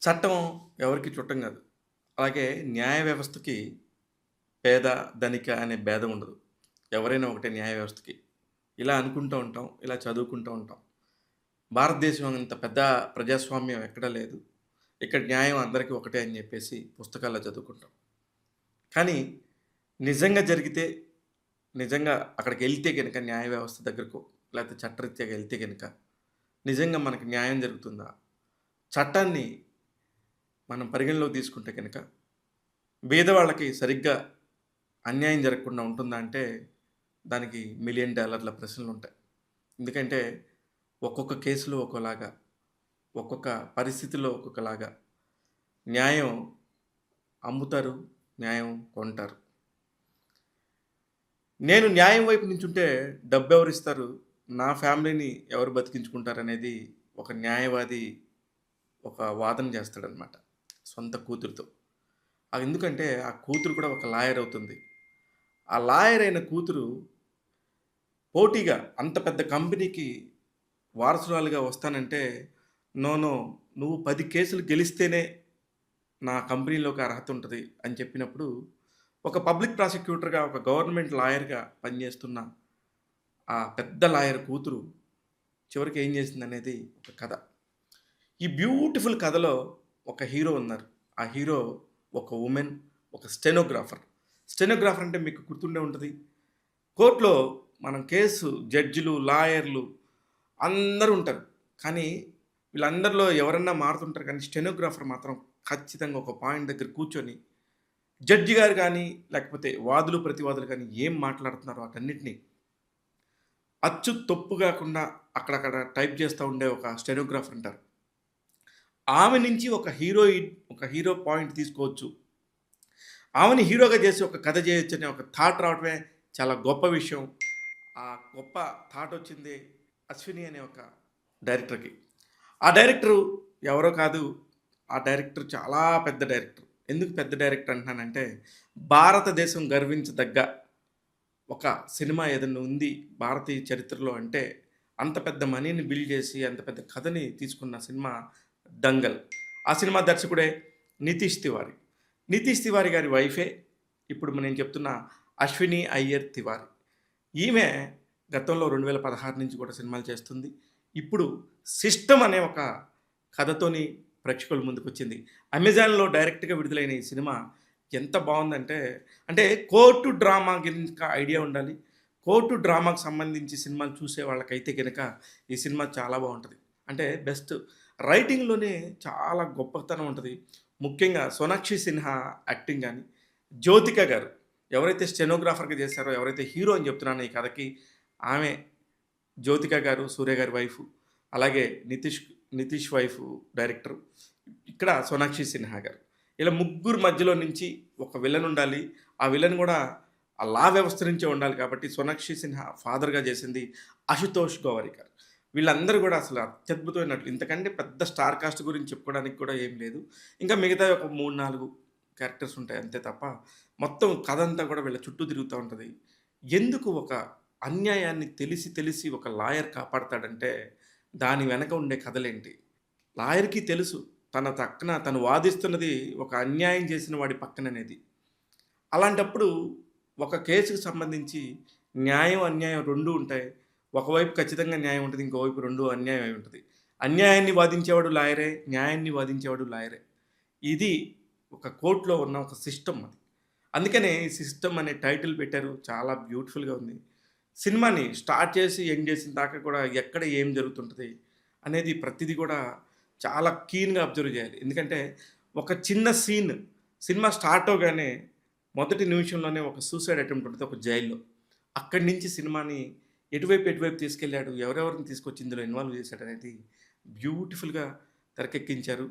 చట్టం ఎవరికీ చుట్టం కాదు. అలాగే న్యాయ వ్యవస్థకి పేద, ధనిక అనే భేదం ఉండదు. ఎవరైనా ఒకటే న్యాయ వ్యవస్థకి. ఇలా అనుకుంటూ ఉంటాం. ఇలా చదువుకుంటూ ఉంటాం. భారతదేశం అంత పెద్ద ప్రజాస్వామ్యం ఎక్కడా లేదు. ఇక్కడ న్యాయం అందరికీ ఒకటే అని చెప్పేసి పుస్తకాల్లో చదువుకుంటాం. కానీ నిజంగా జరిగితే, నిజంగా అక్కడికెళ్తే గనక న్యాయ వ్యవస్థ దగ్గరకో, లేకపోతే చట్టరీత్యాగా ఎళ్తే గనక నిజంగా మనకి న్యాయం జరుగుతుందా? చట్టాన్ని మనం పరిగణలోకి తీసుకుంటే గనక బీదవాళ్ళకి సరిగ్గా అన్యాయం జరగకుండా ఉంటుందా అంటే, దానికి మిలియన్ డాలర్ల ప్రశ్నలుంటాయి. ఎందుకంటే, ఒక్కొక్క కేసులో ఒక్కోలాగా, ఒక్కొక్క పరిస్థితిలో ఒక్కొక్కలాగా న్యాయం అమ్ముతారు, న్యాయం కొంటారు. నేను న్యాయం వైపు నించుంటే డబ్బెవరిస్తారు, నా ఫ్యామిలీని ఎవరు బతికించుకుంటారనేది ఒక న్యాయవాది ఒక వాదన చేస్తాడనమాట. సొంత కూతురితో. ఎందుకంటే, ఆ కూతురు కూడా ఒక లాయర్ అవుతుంది. ఆ లాయర్ అయిన కూతురు పోటీగా అంత పెద్ద కంపెనీకి వారసురాలుగా వస్తానంటే, "నో, నో, నువ్వు 10 కేసులు గెలిస్తేనే నా కంపెనీలోకి అర్హత ఉంటది" అని చెప్పినప్పుడు, ఒక పబ్లిక్ ప్రాసిక్యూటర్‌గా, ఒక గవర్నమెంట్ లాయర్‌గా పనిచేస్తున్న ఆ పెద్ద లాయర్ కూతురు చివరికి ఏం చేసిందనేది ఒక కథ. ఈ బ్యూటిఫుల్ కథలో ఒక హీరో ఉన్నారు. ఆ హీరో ఒక వుమెన్, ఒక స్టెనోగ్రాఫర్. స్టెనోగ్రాఫర్ అంటే మీకు గుర్తుండే ఉంటది. కోర్ట్‌లో మనం కేసు జడ్జిలు, లాయర్లు అందరూ ఉంటారు. కానీ వీళ్ళందరిలో ఎవరన్నా మారుతుంటారు కానీ స్టెనోగ్రాఫర్ మాత్రం ఖచ్చితంగా ఒక పాయింట్ దగ్గర కూర్చొని జడ్జి గారు గానీ, లేకపోతే వాదులు, ప్రతివాదులు గానీ ఏం మాట్లాడుతున్నారో వాటన్నిటిని అచ్చు తప్పు గాకుండా అక్కడక్కడ టైప్ చేస్తా ఉండే ఒక స్టెనోగ్రాఫర్ ఉంటారు. ఆమె నుంచి ఒక హీరో పాయింట్ తీసుకోవచ్చు. ఆమెని హీరోగా చేసి ఒక కథ చేయొచ్చనే ఒక థాట్ రావడమే చాలా గొప్ప విషయం. ఆ గొప్ప థాట్ వచ్చింది అశ్విని అనే ఒక డైరెక్టర్‌కి. ఆ డైరెక్టరు ఎవరో కాదు. ఆ డైరెక్టర్ చాలా పెద్ద డైరెక్టర్. ఎందుకు పెద్ద డైరెక్టర్ అంటున్నానంటే, భారతదేశం గర్వించదగ్గ ఒక సినిమా ఏదన్నా ఉంది భారతీయ చరిత్రలో అంటే, అంత పెద్ద మనీని బిల్డ్ చేసి, అంత పెద్ద కథని తీసుకున్న సినిమా 'దంగల్'. ఆ సినిమా దర్శకుడే నితీష్ తివారీ. నితీష్ తివారీ గారి వైఫే ఇప్పుడు నేను చెప్తున్న అశ్విని అయ్యర్ తివారీ. ఈమె గతంలో 2016 నుంచి కూడా సినిమాలు చేస్తుంది. ఇప్పుడు 'సిస్టమ్' అనే ఒక కథతోని ప్రేక్షకుల ముందుకొచ్చింది. అమెజాన్‌లో డైరెక్ట్‌గా విడుదలైన ఈ సినిమా ఎంత బావుందంటే, అంటే కోర్టు డ్రామా గనుక ఐడియా ఉండాలి. కోర్టు డ్రామాకు సంబంధించి సినిమాలు చూసే వాళ్ళకైతే గనక ఈ సినిమా చాలా బావుంటది. అంటే బెస్ట్ రైటింగ్‌లోనే చాలా గొప్పతనం ఉంటది. ముఖ్యంగా సోనాక్షి సిన్హా యాక్టింగ్ గాని, జ్యోతిక గారు ఎవరైతే స్టెనోగ్రాఫర్‌గా చేశారో, ఎవరైతే హీరో అని చెప్తున్నానో ఈ కథకి ఆమె జ్యోతిక గారు, సూర్య గారి వైఫు. అలాగే నితీష్ వైఫు డైరెక్టరు. ఇక్కడ సోనాక్షి సిన్హా గారు. ఇలా ముగ్గురు మధ్యలో నుంచి ఒక విలన్ ఉండాలి. ఆ విలన్ గూడా ఆ లా వ్యవస్థ నుంచే ఉండాలి కాబట్టి సోనాక్షి సిన్హా ఫాదర్‌గా చేసింది అశుతోష్ గోవారికర్. వీళ్ళందరూ గూడా అసలు అత్యద్భుతమైన నటులు. ఇంతకంటే పెద్ద స్టార్ కాస్ట్ గురించి చెప్పుకోవడానికి కూడా ఏం లేదు. ఇంకా మిగతావి ఒక 3, 4 క్యారెక్టర్స్ ఉంటాయి అంతే తప్ప, మొత్తం కథంతా గూడా వీళ్ళ చుట్టూ తిరుగుతా ఉంటది. ఎందుకు ఒక అన్యాయాన్ని తెలిసి తెలిసి ఒక లాయర్ కాపాడతాడంటే, దాని వెనక ఉండే కథలేంటి? లాయర్‌కి తెలుసు. తన తక్కన తను వాదిస్తున్నది ఒక అన్యాయం చేసిన వాడి పక్కననేది. అలాంటప్పుడు ఒక కేసుకు సంబంధించి న్యాయం, అన్యాయం 2 ఉంటాయి. ఒకవైపు ఖచ్చితంగా న్యాయం ఉంటది. ఇంకోవైపు 2 అన్యాయం అయి ఉంటది. అన్యాయాన్ని వాదించేవాడు లాయరే. న్యాయాన్ని వాదించేవాడు లాయరే. ఇది ఒక కోర్ట్‌లో ఉన్న ఒక సిస్టమ్ అది. అందుకనే ఈ సిస్టమ్ అనే టైటిల్ పెట్టారు. చాలా బ్యూటిఫుల్‌గా ఉంది. సినిమాని స్టార్ట్ చేసి ఎండ్ చేసిన దాకా కూడా ఎక్కడ ఏం జరుగుతుంటది అనేది ప్రతిది కూడా చాలా కీన్‌గా అబ్జర్వ్ చేయాలి. ఎందుకంటే ఒక చిన్న సీన్ సినిమా స్టార్ట్ అవ్వగానే మొదటి నిమిషంలోనే ఒక సూసైడ్ అటెంప్ట్ ఉంటది ఒక జైల్‌లో. అక్కడి నుంచి సినిమాని ఎటువైపు తీసుకెళ్ళాడు, ఎవరెవరిని తీసుకొచ్చి ఇందులో ఇన్వాల్వ్ చేశాడనేది బ్యూటిఫుల్‌గా తెరకెక్కించారు.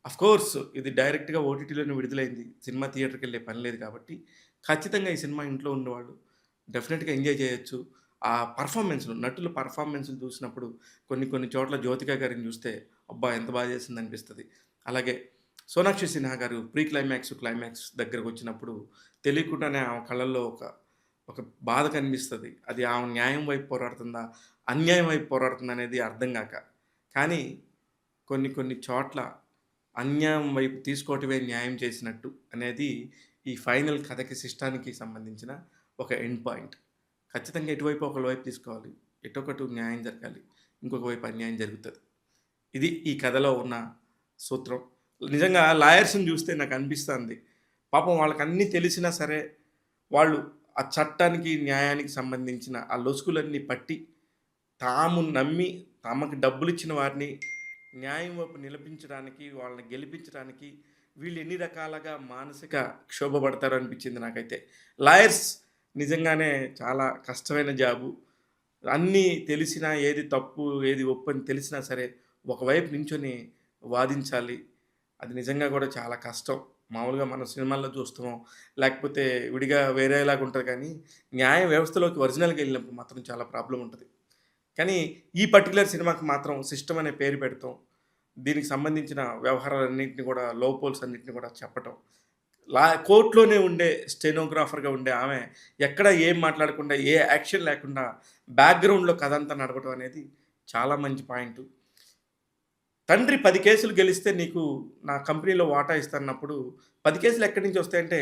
ఆఫ్‌కోర్స్ ఇది డైరెక్ట్‌గా ఓటీటీలోనే విడుదలైంది. సినిమా థియేటర్‌కెళ్ళే పని లేదు కాబట్టి, ఖచ్చితంగా ఈ సినిమా ఇంట్లో ఉన్నవాళ్ళు డెఫినెట్‌గా ఎంజాయ్ చేయొచ్చు. ఆ పెర్ఫార్మన్స్‌లు నటుల పెర్ఫార్మన్స్‌లు చూసినప్పుడు కొన్ని కొన్ని చోట్ల జ్యోతిక గారిని చూస్తే అబ్బా! ఎంత బాగా చేసిందనిపిస్తది. అలాగే సోనాక్షి సిన్హా గారు ప్రీ క్లైమాక్స్, క్లైమాక్స్ దగ్గరకొచ్చినప్పుడు తెలియకుండానే ఆమె కళ్ళల్లో ఒక ఒక బాధ కనిపిస్తది. అది ఆమె న్యాయం వైపు పోరాడుతుందా? అన్యాయం వైపు పోరాడుతుందా అనేది అర్థం గాక. కానీ కొన్ని కొన్ని చోట్ల అన్యాయం వైపు తీసుకోవటమే న్యాయం చేసినట్టు అనేది ఈ ఫైనల్ కథకి సిస్టానికి సంబంధించిన ఒక ఎండ్ పాయింట్. ఖచ్చితంగా ఎటువైపు ఒకళ్ళ వైపు తీసుకోవాలి. ఎటొకటు న్యాయం జరగాలి. ఇంకొక వైపు అన్యాయం జరుగుతది. ఇది ఈ కథలో ఉన్న సూత్రం. నిజంగా లాయర్స్‌ని చూస్తే నాకనిపిస్తాంది. పాపం వాళ్ళకన్నీ తెలిసినా సరే, వాళ్ళు ఆ చట్టానికి, న్యాయానికి సంబంధించిన ఆ లొసుగులన్నీ పట్టి, తాము నమ్మి, తమకి డబ్బులిచ్చిన వారిని న్యాయం వైపు నిలిపించడానికి, వాళ్ళని గెలిపించడానికి వీళ్ళు ఎన్ని రకాలుగా మానసిక క్షోభ పడతారో అనిపించింది నాకైతే. లాయర్స్ నిజంగానే చాలా కష్టమైన జాబు. అన్నీ తెలిసినా ఏది తప్పు, ఏది ఒప్పు అని తెలిసినా సరే, ఒకవైపు నించొని వాదించాలి. అది నిజంగా కూడా చాలా కష్టం. మామూలుగా మనం సినిమాల్లో చూస్తాం. లేకపోతే విడిగా వేరేలాగా ఉంటది కానీ, న్యాయ వ్యవస్థలోకి ఒరిజినల్‌గా ఎళ్ళినప్పుడు మాత్రం చాలా ప్రాబ్లమ్ ఉంటది. కానీ ఈ పర్టిక్యులర్ సినిమాకి మాత్రం సిస్టమ్ అనే పేరు పెడతాం. దీనికి సంబంధించిన వ్యవహారాలన్నింటిని కూడా లోపోల్స్ అన్నిటిని కూడా చెప్పటం. కోర్ట్‌లోనే ఉండే స్టెనోగ్రాఫర్‌గా ఉండే ఆమె ఎక్కడ ఏం మాట్లాడకుండా, ఏ యాక్షన్ లేకుండా బ్యాక్‌గ్రౌండ్‌లో కథంతా నడపడం అనేది చాలా మంచి పాయింటు. తండ్రి 10 కేసులు గెలిస్తే నీకు నా కంపెనీలో వాటా ఇస్తానన్నప్పుడు 10 కేసులు ఎక్కడి నుంచి వస్తాయంటే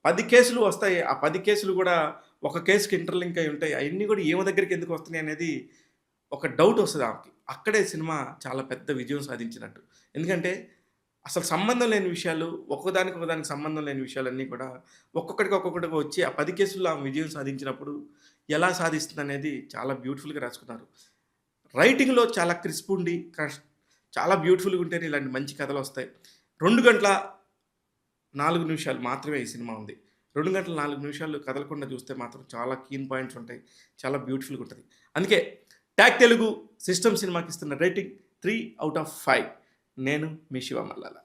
10 కేసులు వస్తాయి. ఆ 10 కేసులు కూడా ఒక కేస్‌కి ఇంటర్‌లింక్ అయ్యి ఉంటాయి. అయన్నీ కూడా ఈమె దగ్గరికి ఎందుకు వస్తున్నాయి అనేది ఒక డౌట్ వస్తది ఆమెకి. అక్కడే సినిమా చాలా పెద్ద విజయం సాధించినట్టు. ఎందుకంటే అసలు సంబంధం లేని విషయాలు, ఒకదానికి సంబంధం లేని విషయాలన్నీ కూడా ఒక్కొక్కటిగా వచ్చి ఆ 10 కేసుల్లో ఆమె విజయం సాధించినప్పుడు ఎలా సాధిస్తుందనేది చాలా బ్యూటిఫుల్‌గా రాసుకున్నారు. రైటింగ్‌లో చాలా క్రిస్ప్ ఉండి చాలా బ్యూటిఫుల్‌గా ఉంటేనే ఇలాంటి మంచి కథలొస్తాయి. 2 గంటల 4 నిమిషాలు మాత్రమే ఈ సినిమా ఉంది. 2 గంటల 4 నిమిషాలు కదలకుండా చూస్తే మాత్రం చాలా కీన్ పాయింట్స్ ఉంటాయి. చాలా బ్యూటిఫుల్‌గా ఉంటది. అందుకే టాక్ తెలుగు సిస్టమ్ సినిమాకి ఇస్తున్న రేటింగ్ 3/5. నేను మీ శివ మల్లాల.